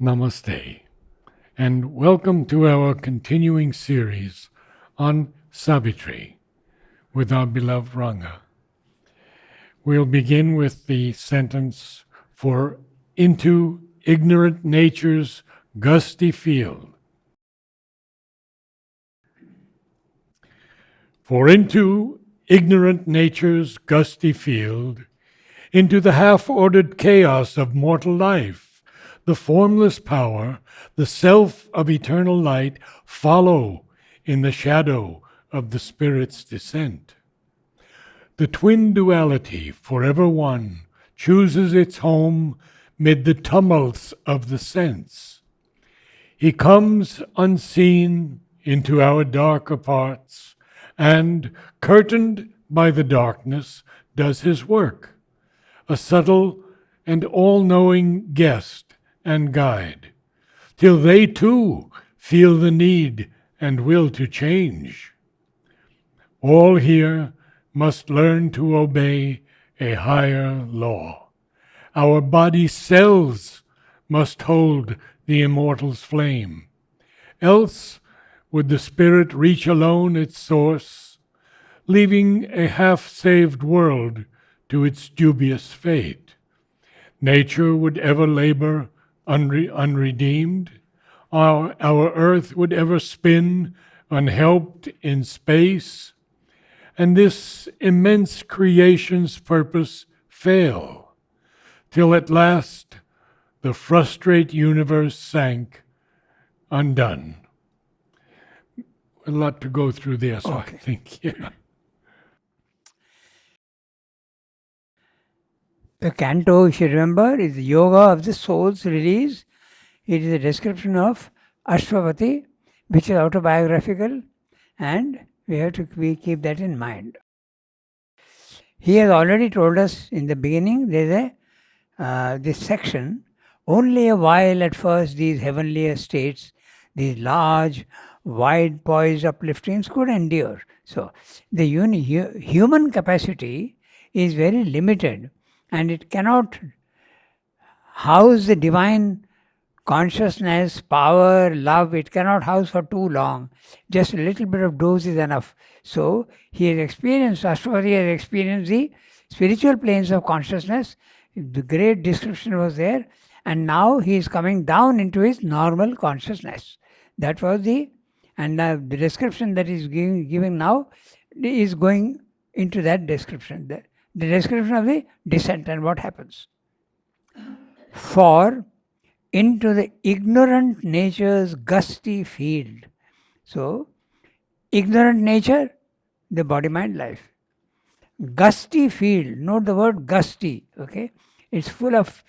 Namaste, and welcome to our continuing series on Savitri with our beloved Ranga. We'll begin with the sentence, "For into ignorant nature's gusty field." For into ignorant nature's gusty field, into the half-ordered chaos of mortal life, the formless power, the self of eternal light, follow in the shadow of the Spirit's descent. The twin duality, forever one, chooses its home mid the tumults of the sense. He comes unseen into our darker parts, and, curtained by the darkness, does his work, a subtle and all-knowing guest and guide, till they too feel the need and will to change. All here must learn to obey a higher law. Our body cells must hold the immortal's flame, else would the spirit reach alone its source, leaving a half-saved world to its dubious fate. Nature would ever labor unredeemed. Our earth would ever spin unhelped in space, and this immense creation's purpose fail, till at last the frustrate universe sank undone. A lot to go through there, so okay. I think, yeah. The Canto, if you remember, is the yoga of the soul's release. It is a description of Ashwapati, which is autobiographical, and we have to keep that in mind. He has already told us in the beginning, there is this section, only a while at first these heavenly states, these large, wide poised upliftings could endure. So the human capacity is very limited, and it cannot house the divine consciousness, power, love. It cannot house for too long. Just a little bit of dose is enough. So he has experienced, Ashwapati has experienced the spiritual planes of consciousness. The great description was there, and now he is coming down into his normal consciousness. That was the description that is giving now is going into that description. The description of the descent and what happens. For into the ignorant nature's gusty field. So, ignorant nature, the body-mind life. Gusty field, note the word gusty, okay? It's full of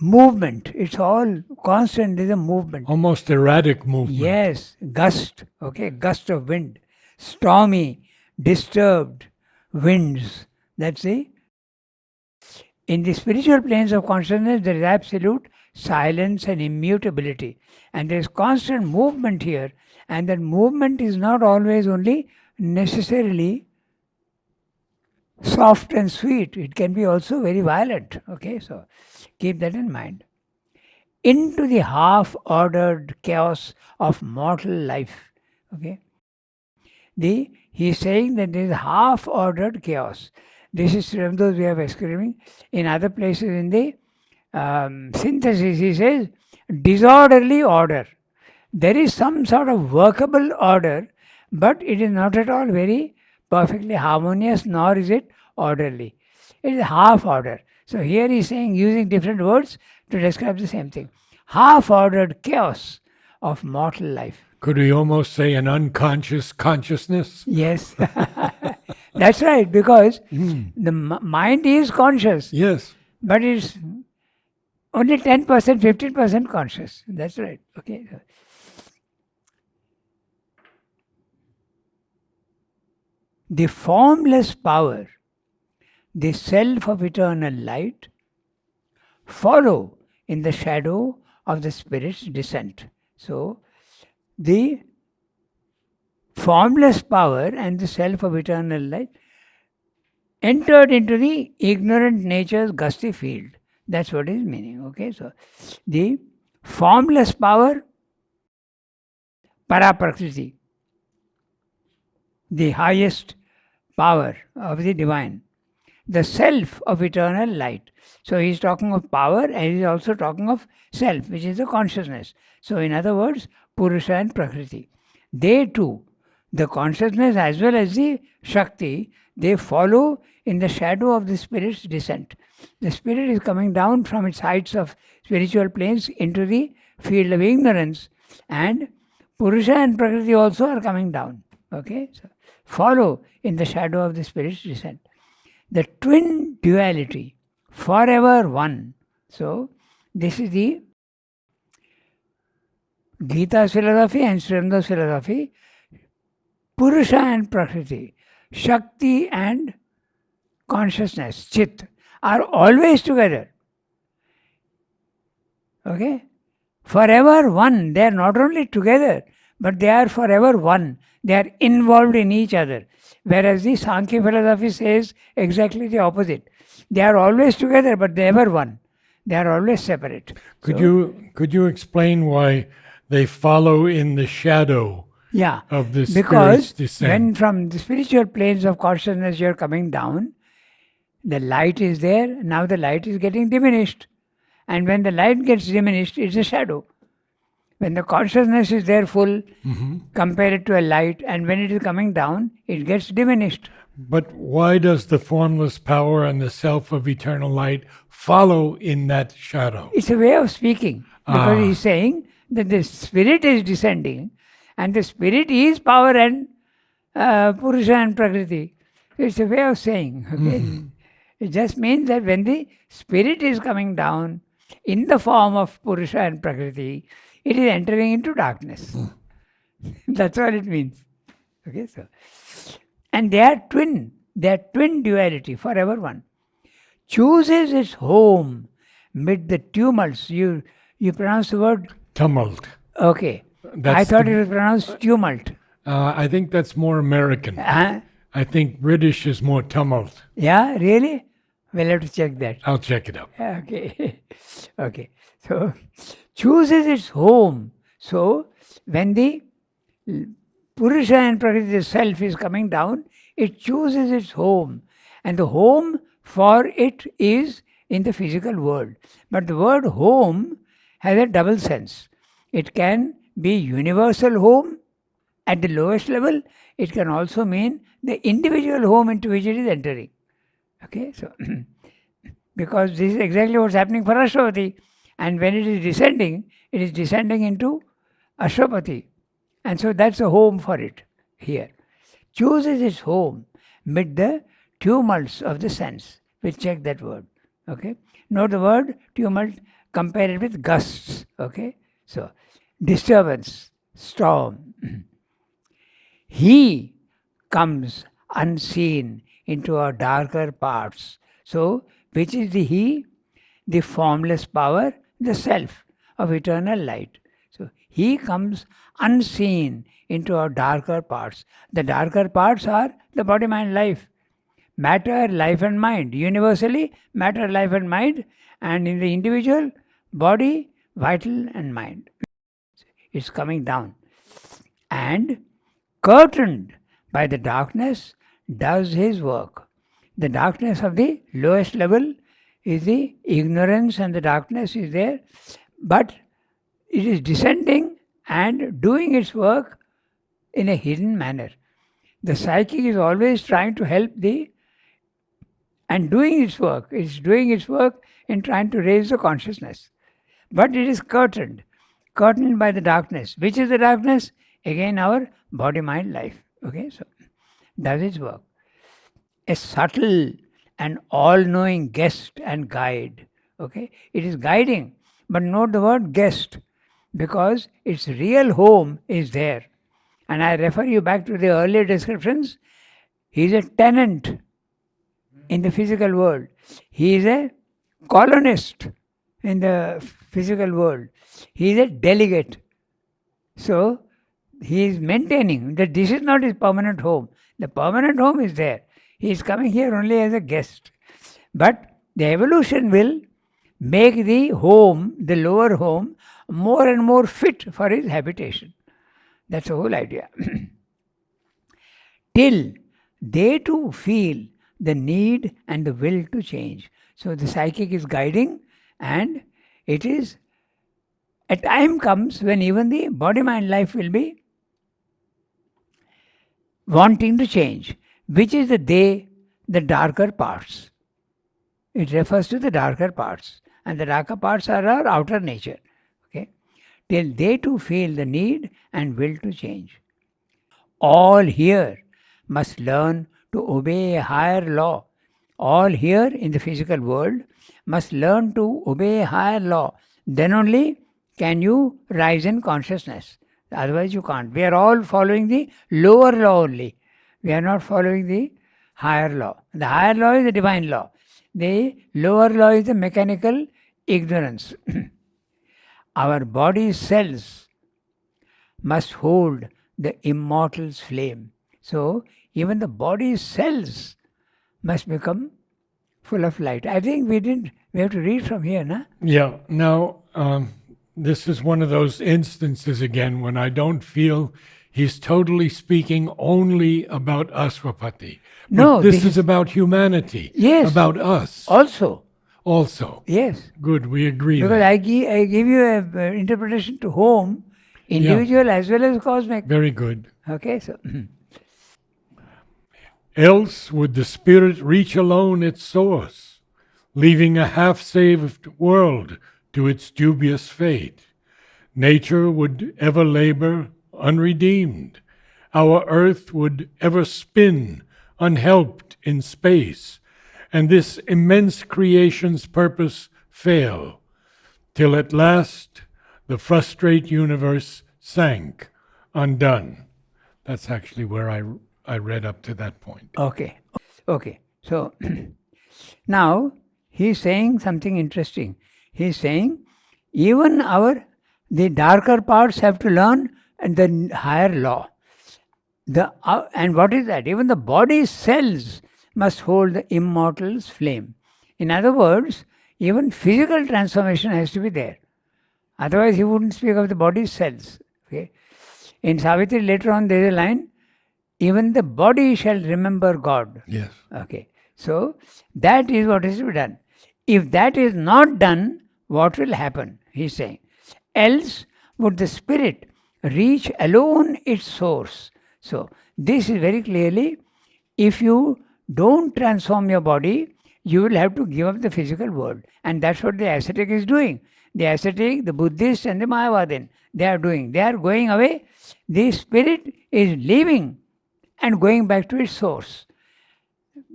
movement. It's all constant, there's a movement. Almost erratic movement. Yes, gust, okay, gust of wind. Stormy, disturbed winds. That's the. In the spiritual planes of consciousness, there is absolute silence and immutability. And there is constant movement here. And that movement is not always only necessarily soft and sweet. It can be also very violent. Okay, so keep that in mind. Into the half-ordered chaos of mortal life. Okay. He is saying that there is half-ordered chaos. This is from those we have experienced. In other places in the synthesis, he says, disorderly order. There is some sort of workable order, but it is not at all very perfectly harmonious, nor is it orderly. It is half order. So here he is saying, using different words to describe the same thing. Half-ordered chaos of mortal life. Could we almost say an unconscious consciousness? Yes. That's right, because the mind is conscious. Yes. But it's only 10%, 15% conscious. That's right. Okay. The formless power, the self of eternal light, follow in the shadow of the Spirit's descent. So, the formless power and the self of eternal light entered into the ignorant nature's gusty field. That's what is meaning. Okay, so the formless power, Paraprakriti, the highest power of the divine, the self of eternal light. So he is talking of power and he is also talking of self, which is the consciousness. So, in other words, Purusha and Prakriti. They too, the consciousness as well as the Shakti, they follow in the shadow of the spirit's descent. The spirit is coming down from its heights of spiritual planes into the field of ignorance, and Purusha and Prakriti also are coming down. Okay, so follow in the shadow of the spirit's descent. The twin duality, forever one. So, this is the Gita's philosophy and Sri Aurobindo philosophy. Purusha and Prakriti, Shakti and consciousness, Chit, are always together. Okay? Forever one. They are not only together, but they are forever one. They are involved in each other. Whereas the Sankhya philosophy says exactly the opposite. They are always together, but they are never one. They are always separate. Could you explain why they follow in the shadow of the spirit's descent? When from the spiritual planes of consciousness you are coming down, the light is there. Now the light is getting diminished. And when the light gets diminished, it's a shadow. When the consciousness is there full, compare it to a light, and when it is coming down, it gets diminished. But why does the formless power and the self of eternal light follow in that shadow? It's a way of speaking. Because he's saying that the spirit is descending, and the spirit is power and Purusha and Prakriti. It's a way of saying. Okay? It just means that when the spirit is coming down in the form of Purusha and Prakriti, it is entering into darkness. That's all it means. Okay, so and they are twin duality, forever one. Chooses its home mid the tumults. You pronounce the word tumult. Okay. I thought it was pronounced tumult. I think that's more American. I think British is more tumult. Yeah, really? We'll have to check that. I'll check it out. Okay. Okay. So, chooses its home. So, when the Purusha and Prakriti, the self, is coming down, it chooses its home. And the home for it is in the physical world. But the word home has a double sense. It can be universal home at the lowest level. It can also mean the individual home into which it is entering. Okay, so because this is exactly what's happening for Ashwapati. And when it is descending into Ashwapati. And so that's a home for it here. Chooses its home mid the tumults of the sense. We'll check that word. Okay. Note the word tumult, compare it with gusts. Okay. So, disturbance, storm. He comes unseen into our darker parts. So, which is the He? The formless power, the self of eternal light. So, He comes unseen into our darker parts. The darker parts are the body, mind, life. Matter, life and mind. Universally, matter, life and mind. And in the individual, body, vital and mind. It's coming down. And curtained by the darkness does his work. The darkness of the lowest level is the ignorance, and the darkness is there. But it is descending and doing its work in a hidden manner. The psychic is always trying to help and doing its work. It's doing its work in trying to raise the consciousness. But it is curtained by the darkness. Which is the darkness? Again, our body, mind, life. Okay, so does its work. A subtle and all-knowing guest and guide. Okay, it is guiding, but note the word guest, because its real home is there. And I refer you back to the earlier descriptions. He is a tenant in the physical world. He is a colonist in the physical world. He is a delegate. So, he is maintaining that this is not his permanent home. The permanent home is there. He is coming here only as a guest. But the evolution will make the home, the lower home, more and more fit for his habitation. That's the whole idea. Till they too feel the need and the will to change. So the psychic is guiding, and it is a time comes when even the body mind life will be wanting to change, which is the darker parts. It refers to the darker parts, and the darker parts are our outer nature. Okay, till they too feel the need and will to change. All here must learn to obey a higher law. All here in the physical world must learn to obey a higher law. Then only can you rise in consciousness. Otherwise, you can't. We are all following the lower law only. We are not following the higher law. The higher law is the divine law. The lower law is the mechanical ignorance. Our body cells must hold the immortal's flame. So, even the body cells must become full of light. I think we have to read from here, na? Yeah. Now, this is one of those instances again when I don't feel he's totally speaking only about Aswapati. But No, this is about humanity. Yes. About us Also, also. yes. Good, we agree. Because then. I give you an interpretation to home, individual as well as cosmic. Very good. Okay, so Else would the spirit reach alone its source, leaving a half-saved world to its dubious fate. Nature would ever labor unredeemed. Our earth would ever spin unhelped in space, and this immense creation's purpose fail, till at last the frustrate universe sank, undone. That's actually where I read up to that point. okay. So now he's saying something interesting. He's saying even the darker parts have to learn the higher law. And what is that? Even the body cells must hold the immortal's flame. In other words, even physical transformation has to be there. Otherwise, he wouldn't speak of the body cells. Okay? In Savitri, later on, there is a line, even the body shall remember God. Yes. Okay. So, that is what is to be done. If that is not done, what will happen? He's saying. Else would the spirit reach alone its source. So, this is very clearly, if you don't transform your body, you will have to give up the physical world. And that's what the ascetic is doing. The ascetic, the Buddhist and the Mayavadin, they are doing. They are going away. The spirit is leaving and going back to its source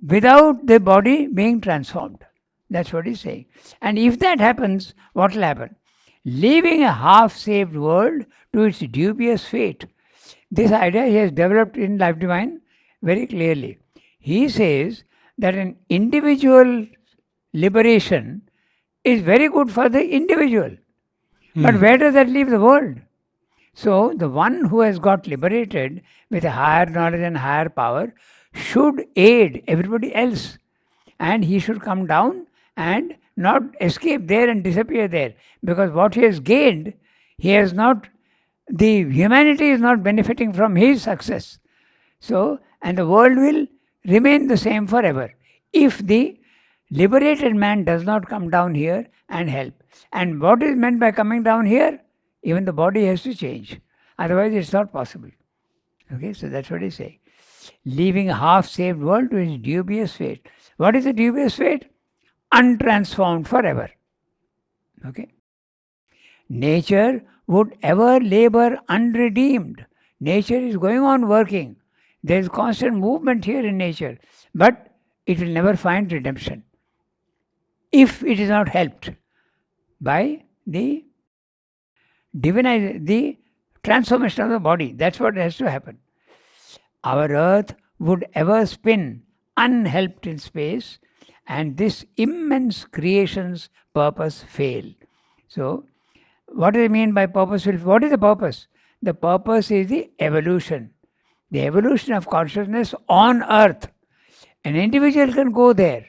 without the body being transformed. That's what he's saying. And if that happens, what will happen? Leaving a half-saved world to its dubious fate. This idea he has developed in Life Divine very clearly. He says that an individual liberation is very good for the individual. But where does that leave the world? So, the one who has got liberated with a higher knowledge and higher power should aid everybody else. And he should come down and not escape there and disappear there. Because what he has gained, the humanity is not benefiting from his success. So, and the world will remain the same forever if the liberated man does not come down here and help. And what is meant by coming down here? Even the body has to change. Otherwise, it's not possible. Okay, so that's what he's saying. Leaving a half-saved world to its dubious fate. What is the dubious fate? Untransformed forever. Okay. Nature would ever labor unredeemed. Nature is going on working. There is constant movement here in nature. But it will never find redemption if it is not helped by the transformation of the body. That's what has to happen. Our earth would ever spin unhelped in space, and this immense creation's purpose fail. So, what do they mean by purpose? What is the purpose? The purpose is the evolution of consciousness on earth. An individual can go there,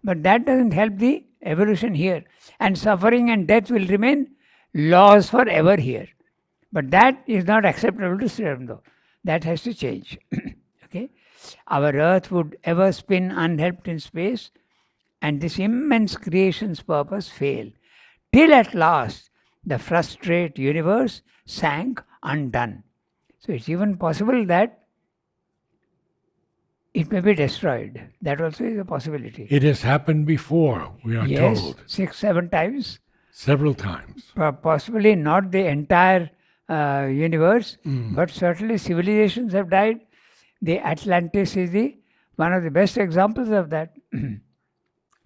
but that doesn't help the evolution here, and suffering and death will remain laws forever here. But that is not acceptable to Sri Aurobindo. That has to change. Okay? Our earth would ever spin unhelped in space, and this immense creation's purpose fail, till at last the frustrate universe sank undone. So it's even possible that it may be destroyed. That also is a possibility. It has happened before, we are Yes, told. 6-7 times. Several times. Possibly not the entire universe, but certainly civilizations have died. The Atlantis is one of the best examples of that.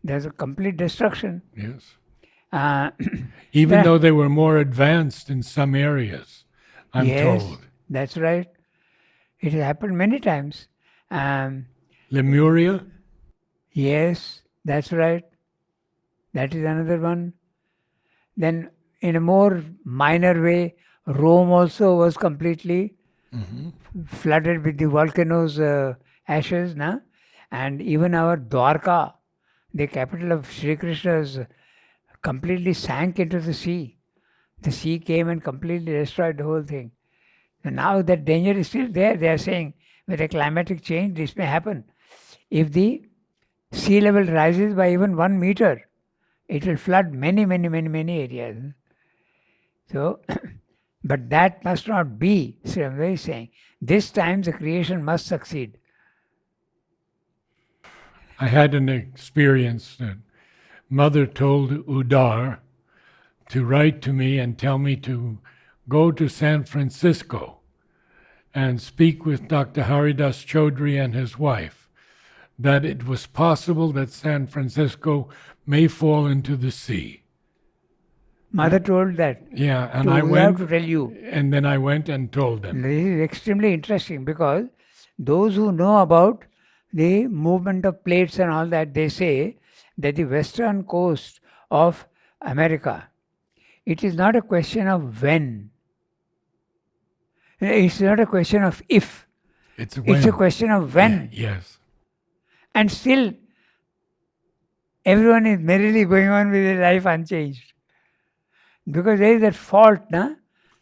There's a complete destruction. Yes. Uh, Even Yeah. though they were more advanced in some areas, I'm yes, told. that's right. It has happened many times. Lemuria? Yes, that's right. That is another one. Then, in a more minor way, Rome also was completely flooded with the volcanoes' ashes, na? And even our Dwarka, the capital of Sri Krishna's, completely sank into the sea. The sea came and completely destroyed the whole thing. And now that danger is still there. They are saying with a climatic change, this may happen. If the sea level rises by even 1 meter, it will flood many, many, many, many areas. So, but that must not be, Sri Aurobindo is saying. This time the creation must succeed. I had an experience that Mother told Udar to write to me and tell me to go to San Francisco and speak with Dr. Haridas Chaudhry and his wife, that it was possible that San Francisco may fall into the sea. Mother told that. Yeah, and So I we have went, to tell you. and then I went and told them. This is extremely interesting because those who know about the movement of plates and all that, they say that the western coast of America, it is not a question of when. It's not a question of if. It's It's a question of when. Yes. And still, everyone is merrily going on with their life unchanged. Because there is that fault, na?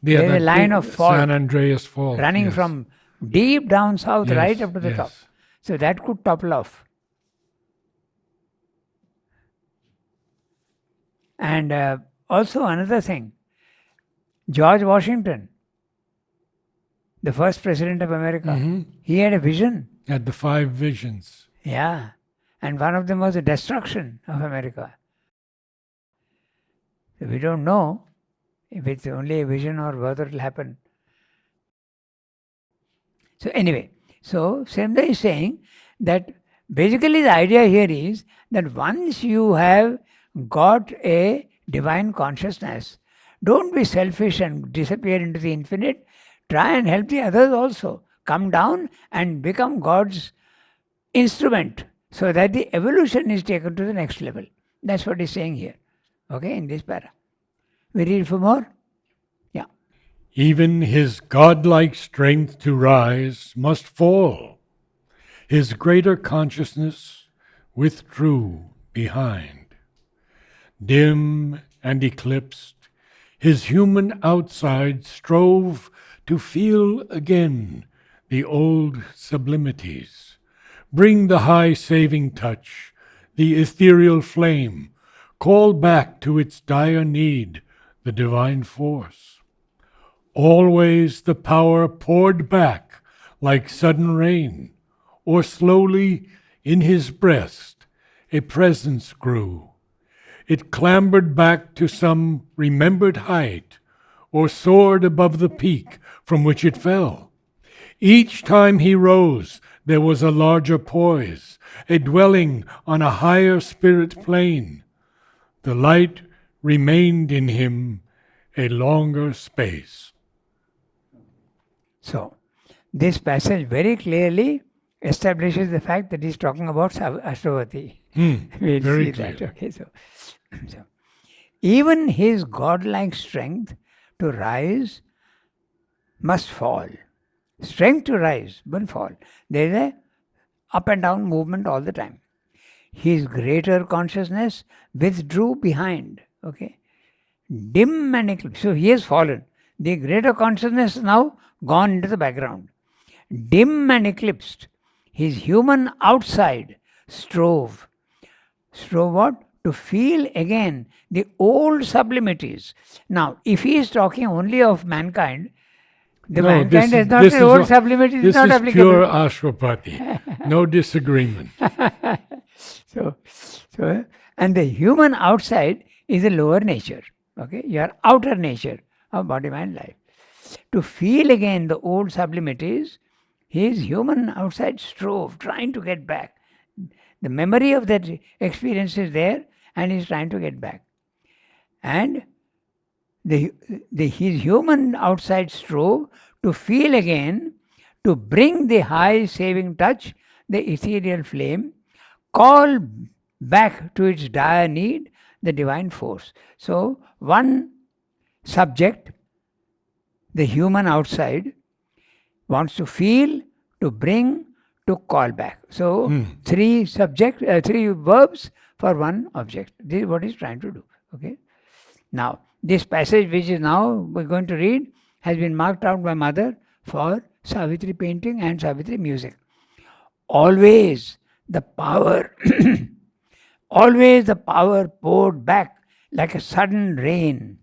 Yeah, There is a that line big of fault San Andreas Fault. running yes. from deep down south Yes, right up to the yes. top. So that could topple off. And also another thing, George Washington, the first president of America, he had a vision. Had the 5 visions. Yeah. And one of them was the destruction of America. So we don't know if it's only a vision or whether it will happen. So anyway, so Semda is saying that basically the idea here is that once you have got a divine consciousness, don't be selfish and disappear into the infinite. Try and help the others also. Come down and become God's instrument so that the evolution is taken to the next level. That's what he's saying here. Okay, in this para. We read for more? Yeah. Even his godlike strength to rise must fall. His greater consciousness withdrew behind. Dim and eclipsed, his human outside strove to feel again the old sublimities, bring the high saving touch, the ethereal flame, call back to its dire need the divine force. Always the power poured back like sudden rain, or slowly in his breast a presence grew. It clambered back to some remembered height, or soared above the peak from which it fell. Each time he rose, there was a larger poise, a dwelling on a higher spirit plane. The light remained in him a longer space. So, this passage very clearly establishes the fact that he's talking about Ashwati. We'll very see that. clear. Okay, so even his godlike strength to rise must fall. Strength to rise, but fall. There is a up and down movement all the time. his greater consciousness withdrew behind. Okay, dim and eclipsed. So he has fallen. The greater consciousness now gone into the background. Dim and eclipsed, his human outside strove. Strove what? To feel again the old sublimities. Now, if he is talking only of mankind, the No, mankind this has not this an is old a- sublimity, is this not is applicable. pure Ashwapati. No disagreement. So, and the human outside is a lower nature. Okay, your outer nature of body, mind, life. To feel again the old sublimities, his human outside strove, trying to get back. The memory of that experience is there, and he's trying to get back. And his human outside strove to feel again, to bring the high saving touch, the ethereal flame, call back to its dire need the divine force. So, one subject, the human outside, wants to feel, to bring, to call back. So, three verbs for one object. This is what he's trying to do. Okay. Now, this passage which is now we're going to read has been marked out by Mother for Savitri painting and Savitri music. Always the power, always the power poured back like a sudden rain,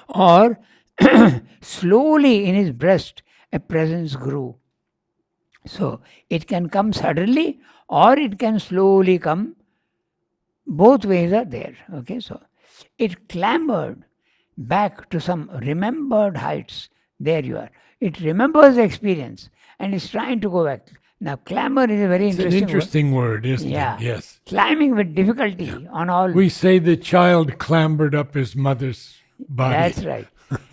or slowly in his breast a presence grew. So it can come suddenly or it can slowly come. Both ways are there. Okay, so it clambered back to some remembered heights. There you are. It remembers the experience and is trying to go back. Now, clamber is a very It's an interesting interesting word, isn't Yeah. it? Yes. Climbing with difficulty on all. We say the child clambered up his mother's body. That's right.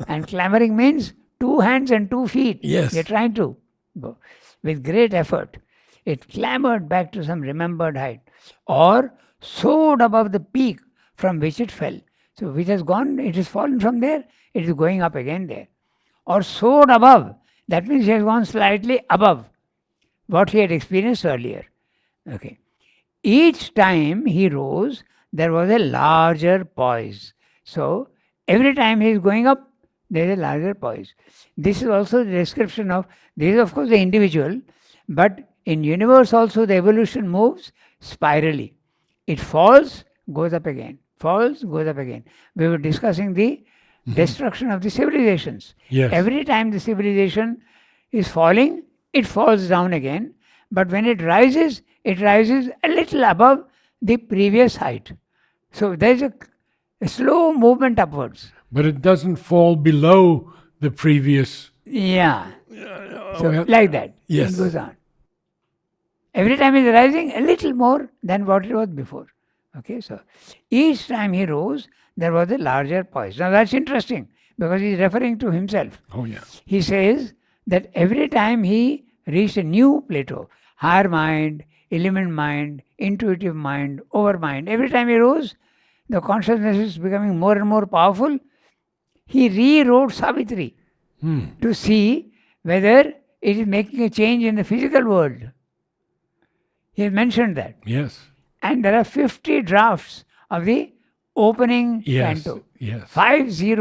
And clambering means 2 hands and 2 feet. Yes. You're trying to go with great effort. It clambered back to some remembered height or soared above the peak from which it fell. So, which has gone, it has fallen from there, it is going up again there. Or soared above. That means it has gone slightly above what he had experienced earlier. Okay. Each time he rose, there was a larger poise. So, every time he is going up, there is a larger poise. This is also the description of, this is of course the individual, but in universe also the evolution moves spirally. It falls, goes up again. Falls, goes up again. We were discussing the destruction of the civilizations. Yes. Every time the civilization is falling, it falls down again. But when it rises a little above the previous height. So there is a slow movement upwards. But it doesn't fall below the previous. Yeah. So well, like that. yes. It goes on. Every time it's rising a little more than what it was before. Okay, so each time he rose, there was a larger poise. Now that's interesting because he's referring to himself. Oh, yeah. He says that every time he reached a new plateau, higher mind, illumined mind, intuitive mind, overmind, every time he rose, the consciousness is becoming more and more powerful. He rewrote Savitri to see whether it is making a change in the physical world. He has mentioned that. Yes. And there are 50 drafts of the opening Yes. canto. Yes. 50.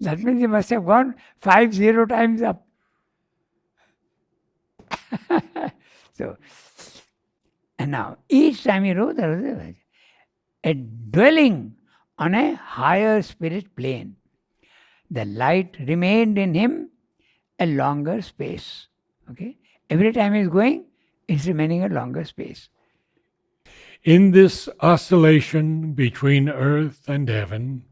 That means he must have gone 50 times up. So, and now each time he wrote, there was a dwelling on a higher spirit plane. The light remained in him a longer space. Okay? Every time he's going, it's remaining a longer space. In this oscillation between earth and heaven,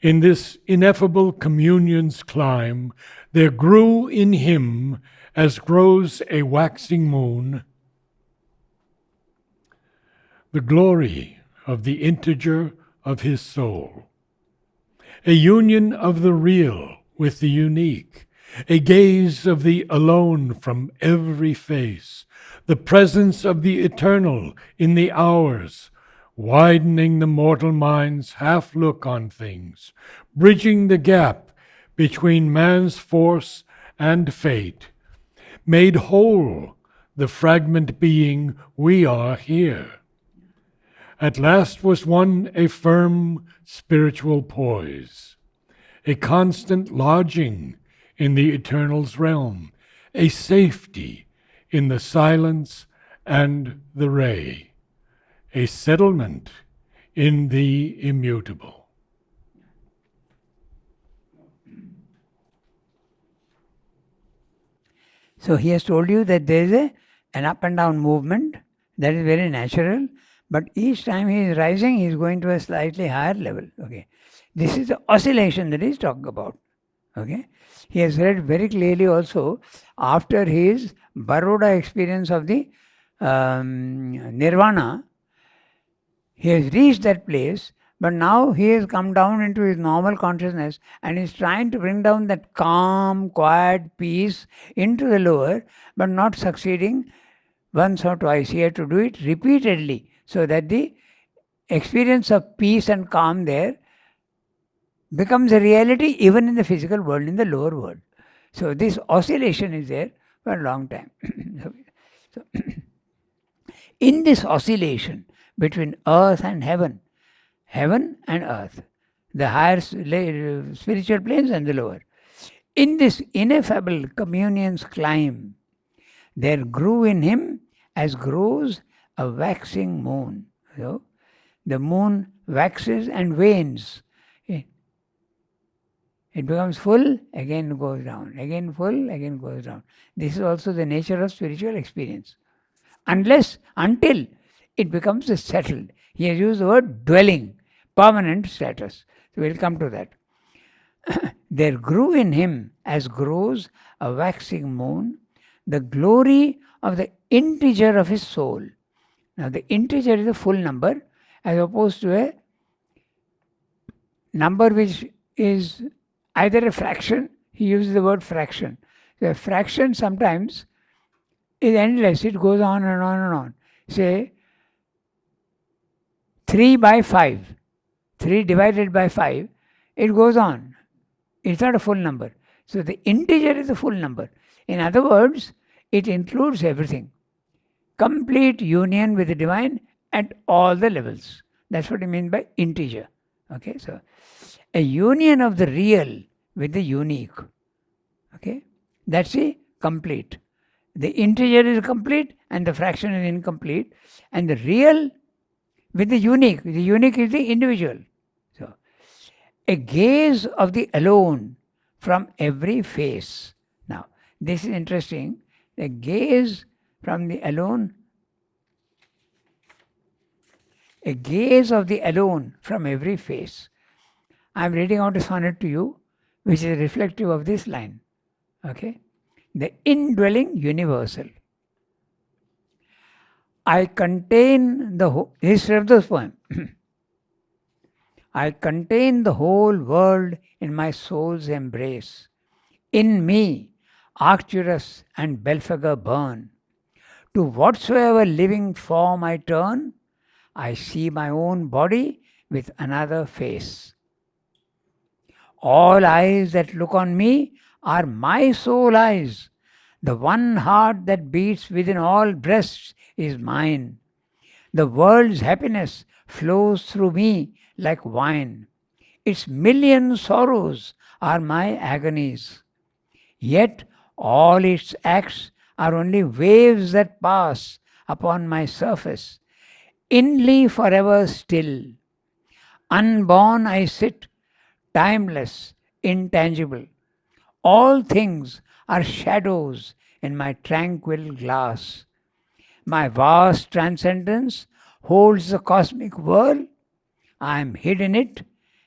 in this ineffable communion's climb, there grew in him, as grows a waxing moon, the glory of the integer of his soul, a union of the real with the unique, a gaze of the alone from every face, the presence of the eternal in the hours, widening the mortal mind's half look on things, bridging the gap between man's force and fate, made whole the fragment being we are here. At last was won a firm spiritual poise, a constant lodging in the Eternal's realm, a safety in the silence and the ray, a settlement in the immutable. So he has told you that there is an up and down movement that is very natural, but each time he is rising, he is going to a slightly higher level. Okay, this is the oscillation that he is talking about. Okay, he has read very clearly also after his Baroda experience of the Nirvana. He has reached that place, but now he has come down into his normal consciousness and is trying to bring down that calm, quiet peace into the lower, but not succeeding once or twice. He had to do it repeatedly so that the experience of peace and calm there becomes a reality even in the physical world, in the lower world. So this oscillation is there for a long time. So, in this oscillation between earth and heaven and earth, the higher spiritual planes and the lower, in this ineffable communion's climb, there grew in him as grows a waxing moon. So, the moon waxes and wanes. It becomes full, again goes down. Again full, again goes down. This is also the nature of spiritual experience. Until it becomes settled. He has used the word dwelling, permanent status. So we'll come to that. There grew in him, as grows a waxing moon, the glory of the integer of his soul. Now the integer is a full number as opposed to a number which is either a fraction. He uses the word fraction. So a fraction sometimes is endless. It goes on and on and on. Say 3 by 5. 3 divided by 5. It goes on. It's not a full number. So the integer is a full number. In other words, it includes everything. Complete union with the divine at all the levels. That's what I mean by integer. Okay, so a union of the real with the unique. Okay, that's the complete. The integer is complete and the fraction is incomplete, and the real with the unique. The unique is the individual. So, a gaze of the alone from every face. Now, this is interesting. A gaze from the alone. A gaze of the alone from every face. I am reading out a sonnet to you, which is reflective of this line. Okay? The indwelling universal. I contain the whole. This is Shrevda's poem. I contain the whole world in my soul's embrace. In me, Arcturus and Belphegor burn. To whatsoever living form I turn, I see my own body with another face. All eyes that look on me are my soul eyes. The one heart that beats within all breasts is mine. The world's happiness flows through me like wine. Its million sorrows are my agonies. Yet all its acts are only waves that pass upon my surface. Inly forever still. Unborn I sit, timeless, intangible. All things are shadows in my tranquil glass. My vast transcendence holds the cosmic world. I am hid in it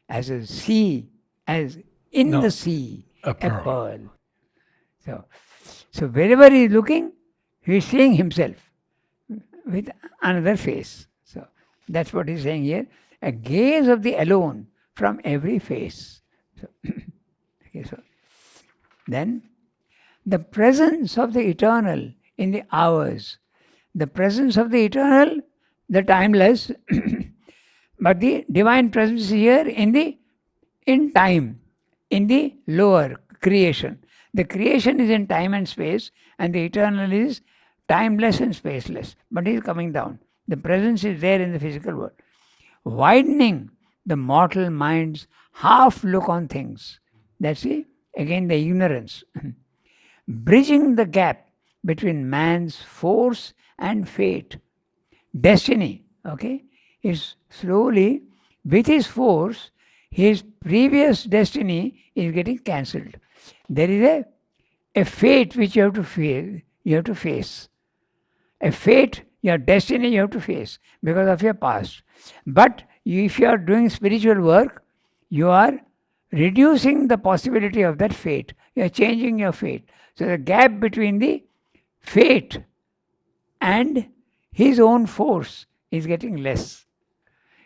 as a sea, as in the sea, a pearl. So wherever he is looking, he is seeing himself with another face. So that's what he's saying here. A gaze of the alone from every face. So, so then the presence of the eternal in the hours. The presence of the eternal, the timeless, but the divine presence here in time, in the lower creation. The creation is in time and space, and the eternal is timeless and spaceless, but he is coming down. The presence is there in the physical world. Widening the mortal mind's half look on things. That's it. Again, the ignorance. Bridging the gap between man's force and fate. Destiny, okay, is slowly, with his force, his previous destiny is getting cancelled. There is a fate which you have to face. You have to face. A fate, your destiny you have to face because of your past. But if you are doing spiritual work, you are reducing the possibility of that fate. You are changing your fate. So the gap between the fate and his own force is getting less.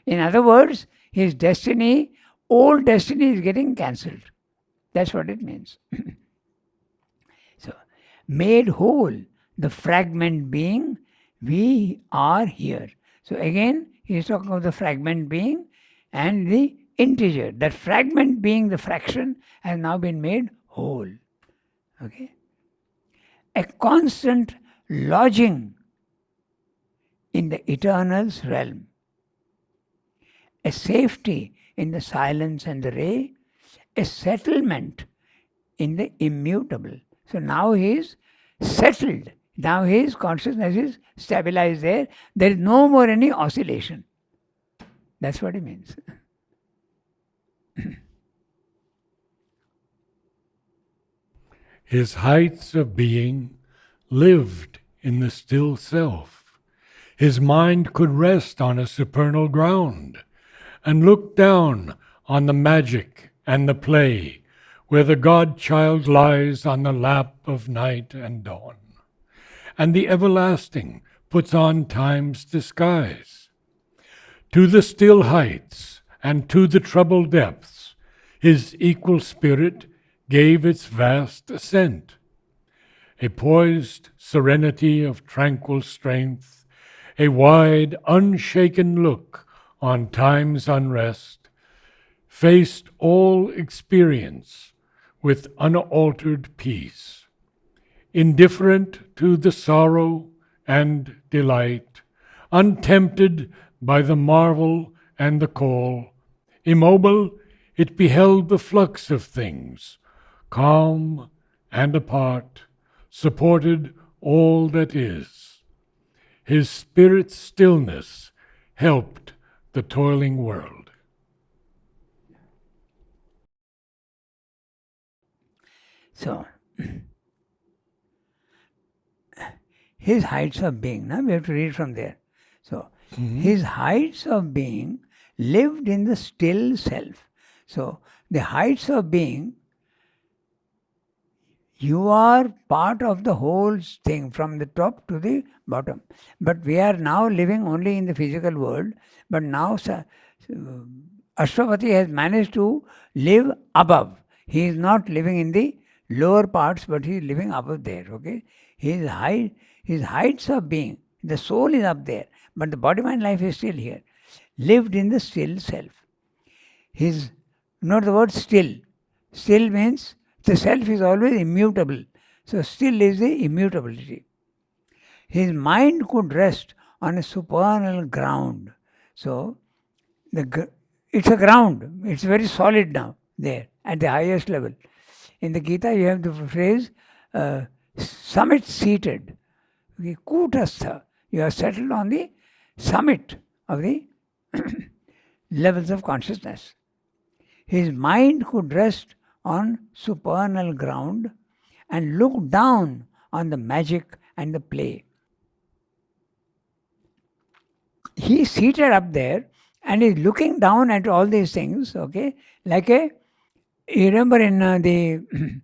In other words, his destiny, old destiny is getting cancelled. That's what it means. So, made whole, the fragment being, we are here. So again, he is talking of the fragment being and the integer. That fragment being, the fraction, has now been made whole. Okay? A constant lodging in the eternal's realm. A safety in the silence and the ray. A settlement in the immutable. So now he is settled. Now his consciousness is stabilized there. There is no more any oscillation. That's what it means. His heights of being lived in the still self. His mind could rest on a supernal ground and look down on the magic and the play where the God-child lies on the lap of night and dawn, and the everlasting puts on time's disguise. To the still heights and to the troubled depths, his equal spirit gave its vast ascent. A poised serenity of tranquil strength, a wide, unshaken look on time's unrest, faced all experience with unaltered peace, indifferent to the sorrow and delight, untempted by the marvel and the call, immobile, it beheld the flux of things, calm and apart, supported all that is. His spirit's stillness helped the toiling world. So, his heights of being, now we have to read from there. So, his heights of being lived in the still self. So, the heights of being, you are part of the whole thing from the top to the bottom. But we are now living only in the physical world. But now Ashwapati has managed to live above. He is not living in the lower parts, but he is living above there. Okay, his heights of being, the soul is up there, but the body, mind, life is still here. Lived in the still self. Note the word still. Still means the self is always immutable. So still is the immutability. His mind could rest on a supernal ground. So it's a ground. It's very solid now there at the highest level. In the Gita, you have the phrase summit seated. Okay, Kutastha. You are settled on the summit of the levels of consciousness. His mind could rest on supernal ground and look down on the magic and the play. He is seated up there and is looking down at all these things, okay, like you remember in the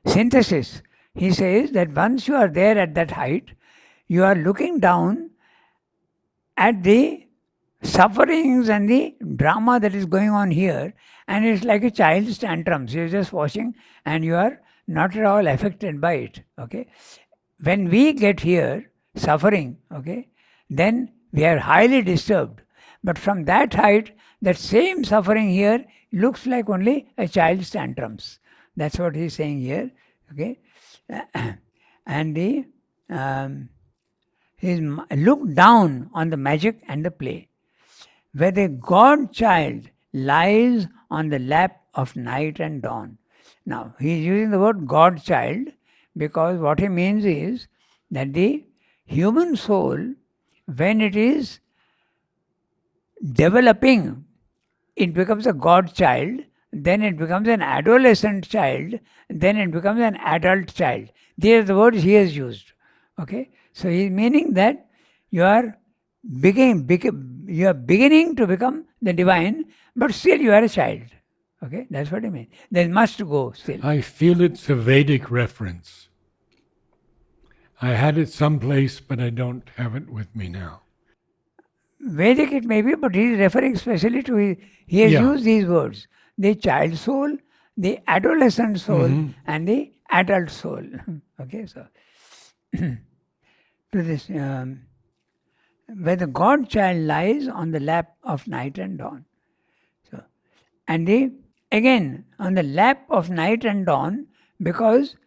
synthesis, he says that once you are there at that height, you are looking down at the sufferings and the drama that is going on here, and it's like a child's tantrums. You're just watching and you are not at all affected by it. Okay, when we get here suffering, okay, then we are highly disturbed. But from that height, that same suffering here looks like only a child's tantrums. That's what he's saying here. Okay, and he looked down on the magic and the play, where the God child lies on the lap of night and dawn. Now, he is using the word God child because what he means is that the human soul, when it is developing, it becomes a God child, then it becomes an adolescent child, then it becomes an adult child. These are the words he has used. Okay, so he is meaning that you are you are beginning to become the divine, but still you are a child. Okay, that's what I mean. There must go still. I feel it's a Vedic reference. I had it someplace, but I don't have it with me now. Vedic it may be, but he is referring specially to he has Yeah. used these words: the child soul, the adolescent soul, and the adult soul. Okay, so to this, where the God child lies on the lap of night and dawn. So, and again on the lap of night and dawn, because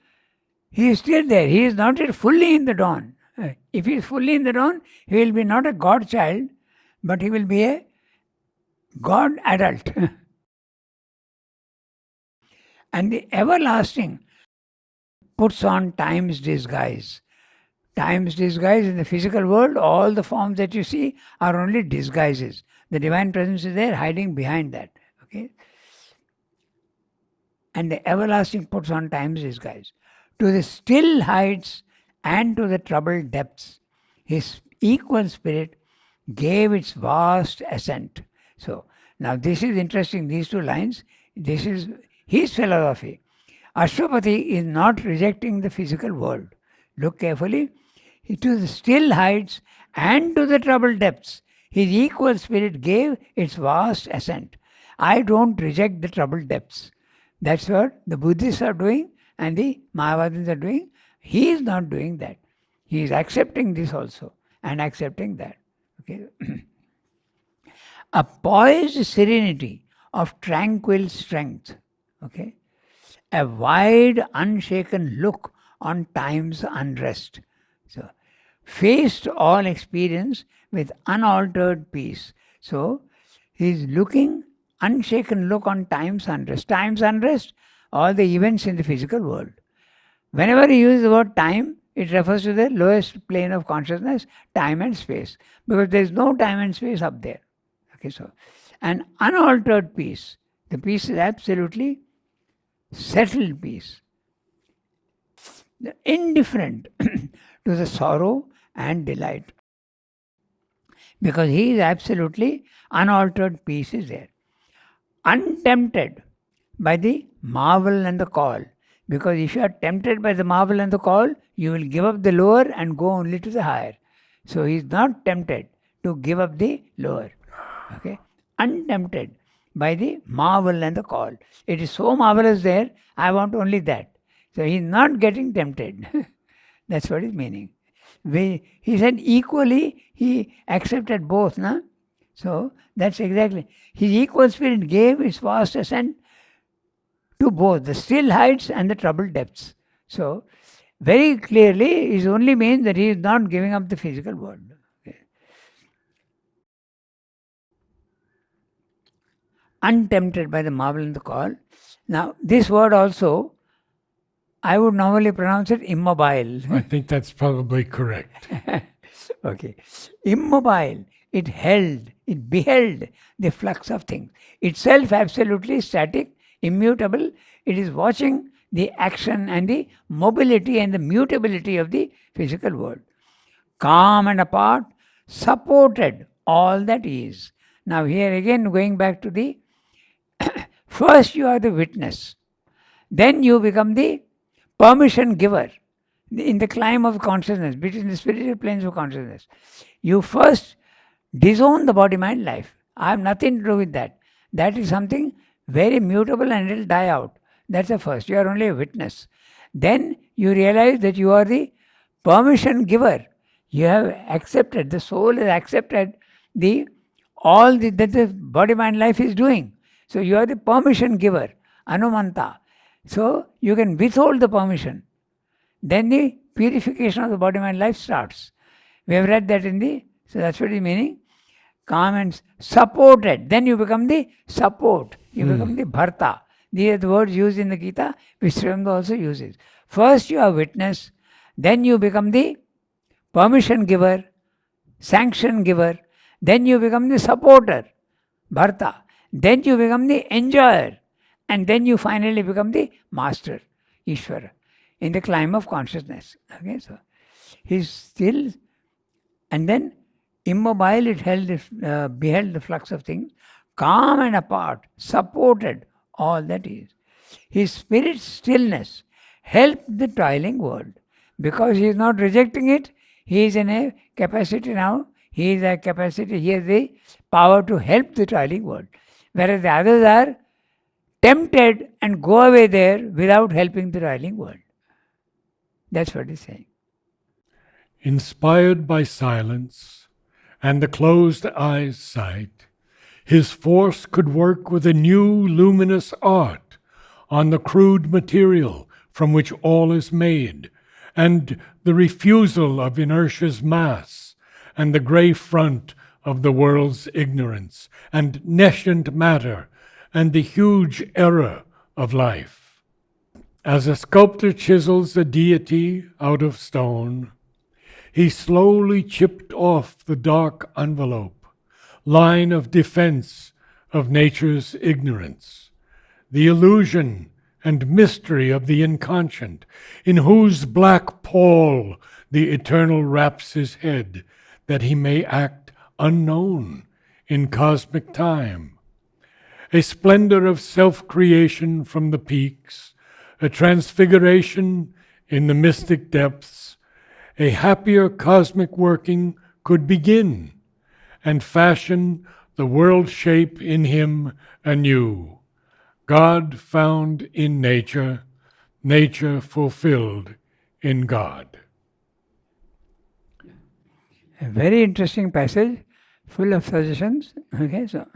he is still there. He is not yet fully in the dawn. If he is fully in the dawn, he will be not a God child, but he will be a God adult. And the everlasting puts on time's disguise. Time's disguise in the physical world, all the forms that you see are only disguises. The divine presence is there hiding behind that. Okay? And the everlasting puts on time's disguise. To the still heights and to the troubled depths, his equal spirit gave its vast ascent. So, now this is interesting, these two lines. This is his philosophy. Ashwapati is not rejecting the physical world. Look carefully. To the still heights and to the troubled depths, his equal spirit gave its vast ascent. I don't reject the troubled depths. That's what the Buddhists are doing and the Mayavadis are doing. He is not doing that. He is accepting this also and accepting that. Okay. A poised serenity of tranquil strength. Okay. A wide, unshaken look on time's unrest. So, faced all experience with unaltered peace. So, he is looking, unshaken look on time's unrest. Time's unrest, all the events in the physical world. Whenever he uses the word time, it refers to the lowest plane of consciousness, time and space, because there is no time and space up there. Okay, so, an unaltered peace. The peace is absolutely settled peace. Indifferent to the sorrow and delight. Because he is absolutely unaltered peace is there. Untempted by the marvel and the call. Because if you are tempted by the marvel and the call, you will give up the lower and go only to the higher. So he is not tempted to give up the lower. Okay? Untempted by the marvel and the call. It is so marvelous there, I want only that. So he is not getting tempted. That's what his meaning. He said equally he accepted both. Na? So that's exactly. His equal spirit gave its vast ascent to both the still heights and the troubled depths. So very clearly it only means that he is not giving up the physical world. Okay. Untempted by the marvel and the call. Now this word also, I would normally pronounce it immobile. I think that's probably correct. Okay. Immobile. It beheld the flux of things. Itself absolutely static, immutable. It is watching the action and the mobility and the mutability of the physical world. Calm and apart, supported all that is. Now here again going back to the first you are the witness. Then you become the permission giver in the climb of consciousness, between the spiritual planes of consciousness. You first disown the body-mind life. I have nothing to do with that. That is something very mutable and it will die out. That's the first. You are only a witness. Then you realize that you are the permission giver. You have accepted, the soul has accepted all that the body-mind life is doing. So you are the permission giver, Anumanta. So you can withhold the permission. Then the purification of the body, mind, life starts. We have read that in the, so that's what is meaning. Calm and supported. Then you become the support. You become the bharta. These are the words used in the Gita, which Srimad also uses. First you are witness, then you become the permission giver, sanction giver, then you become the supporter, bharta, then you become the enjoyer, and then you finally become the master, Ishvara, in the climb of consciousness. Okay, so he's still, and then immobile it beheld the flux of things, calm and apart, supported all that is. His spirit's stillness helped the toiling world. Because he is not rejecting it, he is in a capacity now, he has the power to help the toiling world. Whereas the others are tempted and go away there without helping the toiling world. That's what he's saying. Inspired by silence and the closed eye's sight, his force could work with a new luminous art on the crude material from which all is made, and the refusal of inertia's mass, and the grey front of the world's ignorance, and nescient matter, and the huge error of life. As a sculptor chisels a deity out of stone, he slowly chipped off the dark envelope, line of defense of nature's ignorance, the illusion and mystery of the inconscient, in whose black pall the eternal wraps his head, that he may act unknown in cosmic time. A splendor of self-creation from the peaks, a transfiguration in the mystic depths, a happier cosmic working could begin, and fashion the world shape in him anew. God found in nature, nature fulfilled in God. A very interesting passage, full of suggestions. Okay, so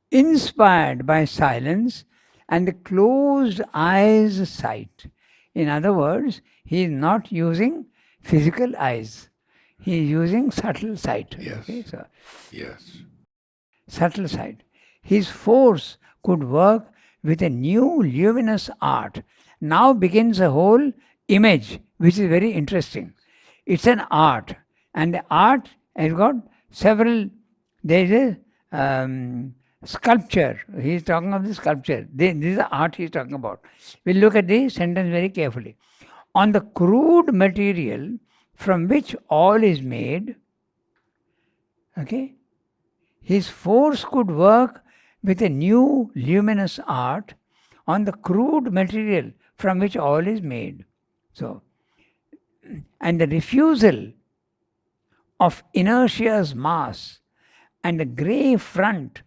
inspired by silence and the closed eyes sight. In other words, he is not using physical eyes. He is using subtle sight. Yes. Okay, so Yes. subtle sight. His force could work with a new luminous art. Now begins a whole image, which is very interesting. It's an art, and the art has got several. There is a sculpture. He is talking of the sculpture. This is the art he is talking about. We'll look at the sentence very carefully. On the crude material from which all is made, okay, his force could work with a new luminous art on the crude material from which all is made. So, and the refusal of inertia's mass and the grey front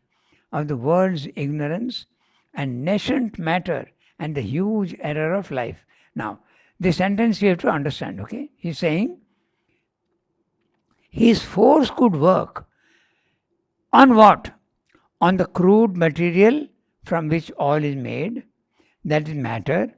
of the world's ignorance and nascent matter and the huge error of life. Now, this sentence you have to understand, okay? He's saying his force could work on what? On the crude material from which all is made, that is matter,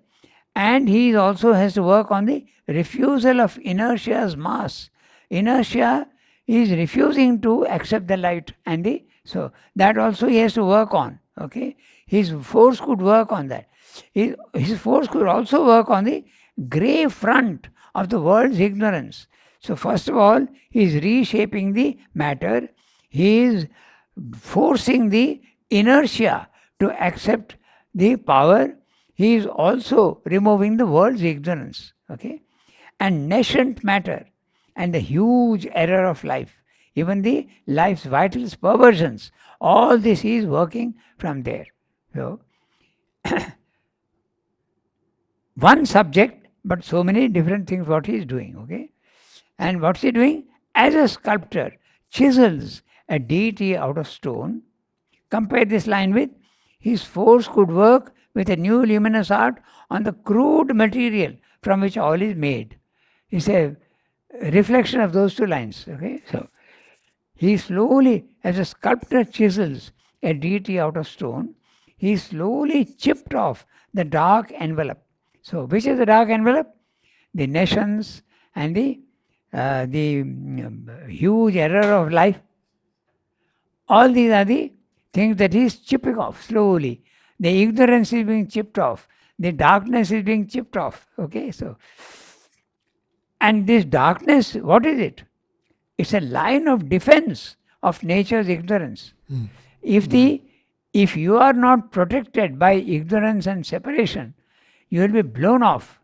and he also has to work on the refusal of inertia's mass. Inertia is refusing to accept the light, and so that also he has to work on. Okay, his force could work on that. His force could also work on the grey front of the world's ignorance. So first of all, he is reshaping the matter. He is forcing the inertia to accept the power. He is also removing the world's ignorance. Okay, and nascent matter and the huge error of life, even the life's vital perversions, all this he is working from there. So, one subject, but so many different things what he is doing. Okay, and what's he doing? As a sculptor chisels a deity out of stone. Compare this line with his force could work with a new luminous art on the crude material from which all is made. It's a reflection of those two lines. Okay, so he slowly, as a sculptor chisels a deity out of stone, he slowly chipped off the dark envelope. So, which is the dark envelope? The nations and the huge error of life. All these are the things that he is chipping off slowly. The ignorance is being chipped off. The darkness is being chipped off. Okay, so and this darkness, what is it? It's a line of defense of nature's ignorance. If you are not protected by ignorance and separation, you will be blown off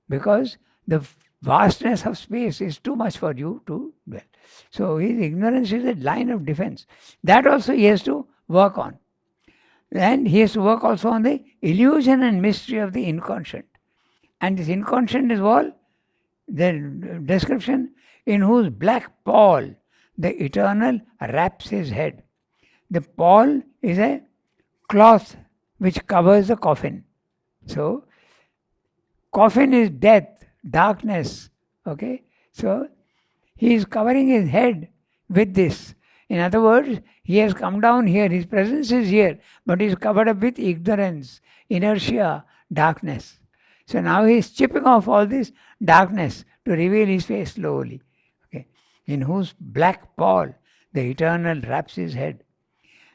because the vastness of space is too much for you to dwell. So his ignorance is a line of defense. That also he has to work on. And he has to work also on the illusion and mystery of the inconscient. And this inconscient is what? The description, in whose black pall the eternal wraps his head. The pall is a cloth which covers the coffin. So, coffin is death, darkness. Okay? So, he is covering his head with this. In other words, he has come down here, his presence is here, but he is covered up with ignorance, inertia, darkness. So now he is chipping off all this darkness to reveal his face slowly. Okay? In whose black pall the eternal wraps his head,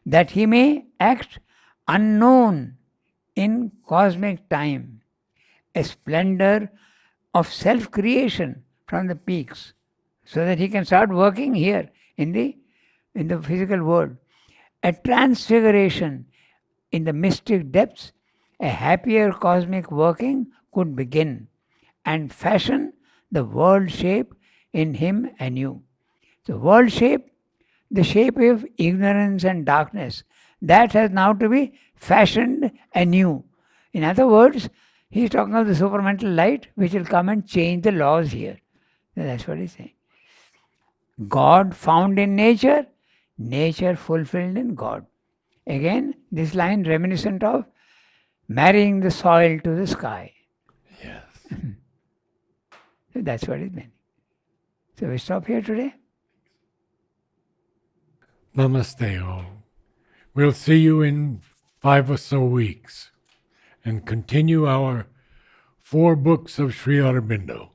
that he may act unknown in cosmic time, a splendor of self-creation from the peaks, so that he can start working here in the physical world. A transfiguration in the mystic depths, a happier cosmic working could begin and fashion the world shape in him anew. The world shape, the shape of ignorance and darkness, that has now to be fashioned anew. In other words, he is talking of the supramental light which will come and change the laws here. That's what he's saying. God found in nature, nature fulfilled in God. Again, this line reminiscent of marrying the soil to the sky. Yes. So that's what it meant. So we stop here today. Namaste all. We'll see you in 5 or so weeks and continue our 4 books of Sri Aurobindo.